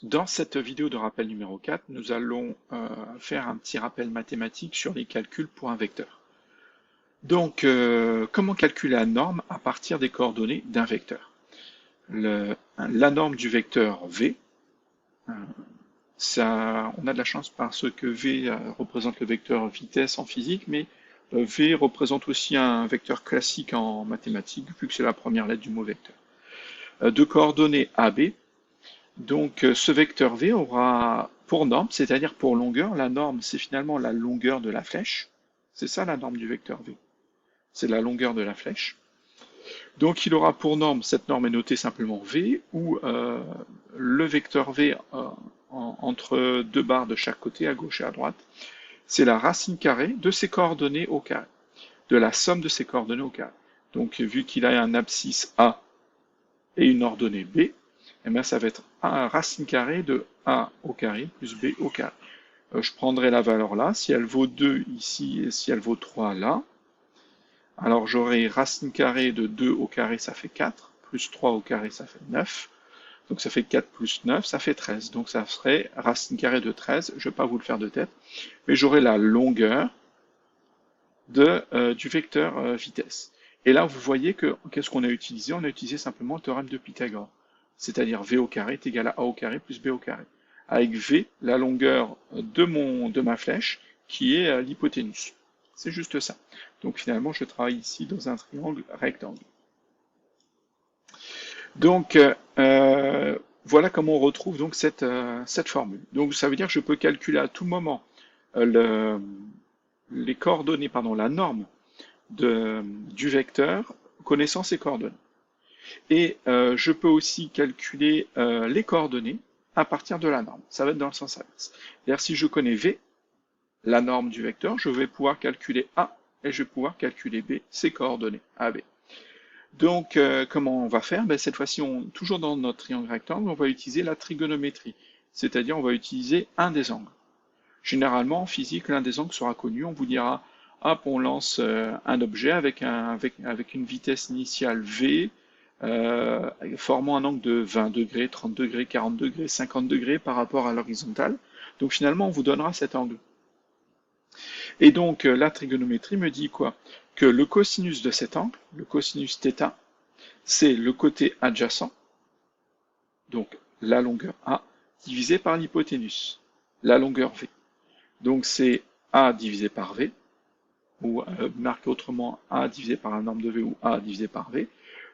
Dans cette vidéo de rappel numéro 4, nous allons faire un petit rappel mathématique sur les calculs pour un vecteur. Donc, comment calculer la norme à partir des coordonnées d'un vecteur? La norme du vecteur V, on a de la chance parce que V représente le vecteur vitesse en physique, mais V représente aussi un vecteur classique en mathématiques, vu que c'est la première lettre du mot vecteur. De coordonnées AB, donc ce vecteur V aura pour norme, c'est-à-dire pour longueur, la norme c'est finalement la longueur de la flèche. C'est ça la norme du vecteur V. C'est la longueur de la flèche. Donc il aura pour norme, cette norme est notée simplement V, où le vecteur V entre deux barres de chaque côté, à gauche et à droite, c'est la racine carrée de ses coordonnées au carré, de la somme de ses coordonnées au carré. Donc vu qu'il a un abscisse A et une ordonnée B, eh bien, ça va être A racine carrée de A au carré plus B au carré. Je prendrai la valeur là, si elle vaut 2 ici et si elle vaut 3 là. Alors j'aurai racine carrée de 2 au carré, ça fait 4, plus 3 au carré, ça fait 9. Donc ça fait 4 plus 9, ça fait 13. Donc ça serait racine carrée de 13, je ne vais pas vous le faire de tête, mais j'aurai la longueur du vecteur vitesse. Et là, vous voyez que qu'est-ce qu'on a utilisé? On a utilisé simplement le théorème de Pythagore, c'est-à-dire V au carré est égal à A au carré plus B au carré. Avec V, la longueur de ma flèche, qui est l'hypoténuse. C'est juste ça. Donc finalement, je travaille ici dans un triangle rectangle. Donc, voilà comment on retrouve donc cette formule. Donc ça veut dire que je peux calculer à tout moment les coordonnées, pardon, la norme du vecteur connaissant ses coordonnées. Et je peux aussi calculer les coordonnées à partir de la norme. Ça va être dans le sens inverse. C'est-à-dire si je connais V, la norme du vecteur, je vais pouvoir calculer A et je vais pouvoir calculer B, ses coordonnées, AB. Donc, comment on va faire? Cette fois-ci, toujours dans notre triangle rectangle, on va utiliser la trigonométrie, c'est-à-dire on va utiliser un des angles. Généralement, en physique, l'un des angles sera connu. On vous dira, hop, on lance un objet avec une vitesse initiale V, formant un angle de 20 degrés, 30 degrés, 40 degrés, 50 degrés par rapport à l'horizontale. Donc finalement, on vous donnera cet angle. Et donc, la trigonométrie me dit quoi? Que le cosinus de cet angle, le cosinus θ, c'est le côté adjacent, donc la longueur A, divisé par l'hypoténuse, la longueur V. Donc c'est A divisé par V, ou marqué autrement A divisé par la norme de V ou A divisé par V.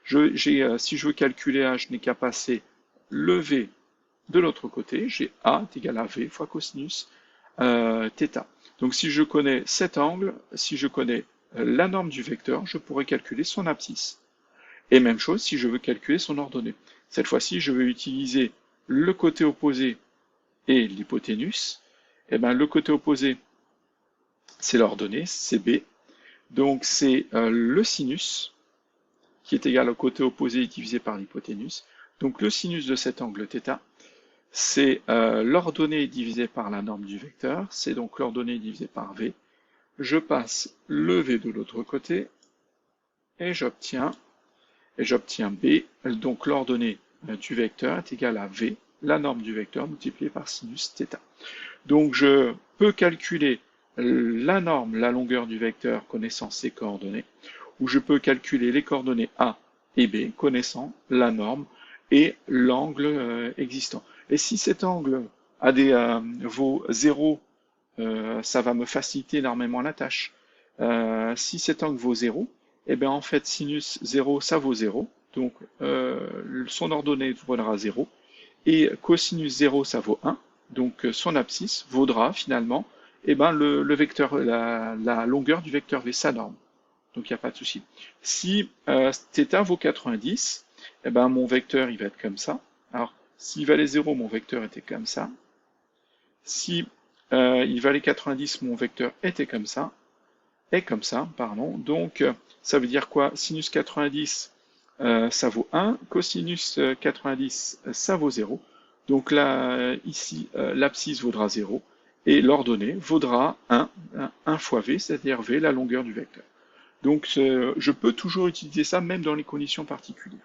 Si je veux calculer A, je n'ai qu'à passer le V de l'autre côté. J'ai A est égal à V fois cosinus θ. Donc si je connais cet angle, si je connais la norme du vecteur, je pourrais calculer son abscisse. Et même chose si je veux calculer son ordonnée. Cette fois-ci, je vais utiliser le côté opposé et l'hypoténuse. Et bien, le côté opposé, c'est l'ordonnée, c'est B. Donc c'est le sinus, qui est égal au côté opposé divisé par l'hypoténuse. Donc le sinus de cet angle θ, c'est l'ordonnée divisée par la norme du vecteur, c'est donc l'ordonnée divisée par V. Je passe le V de l'autre côté, et j'obtiens B, donc l'ordonnée du vecteur est égale à V, la norme du vecteur multipliée par sinus θ. Donc je peux calculer la norme, la longueur du vecteur connaissant ses coordonnées, ou je peux calculer les coordonnées A et B connaissant la norme et l'angle existant. Et si cet angle vaut 0, ça va me faciliter énormément la tâche. Si cet angle vaut 0, et bien en fait sinus 0, ça vaut 0, donc son ordonnée vaudra 0, et cosinus 0, ça vaut 1, donc son abscisse vaudra finalement le vecteur, la longueur du vecteur V, sa norme. Donc il n'y a pas de souci. Si θ vaut 90, eh ben, mon vecteur il va être comme ça. Alors, s'il valait 0, mon vecteur était comme ça. Si il valait 90, mon vecteur était comme ça. Et comme ça, pardon. Donc, ça veut dire quoi? Sinus 90, ça vaut 1. Cosinus 90, ça vaut 0. Donc là, ici, l'abscisse vaudra 0. Et l'ordonnée vaudra 1 fois V, c'est-à-dire V, la longueur du vecteur. Donc, je peux toujours utiliser ça, même dans les conditions particulières.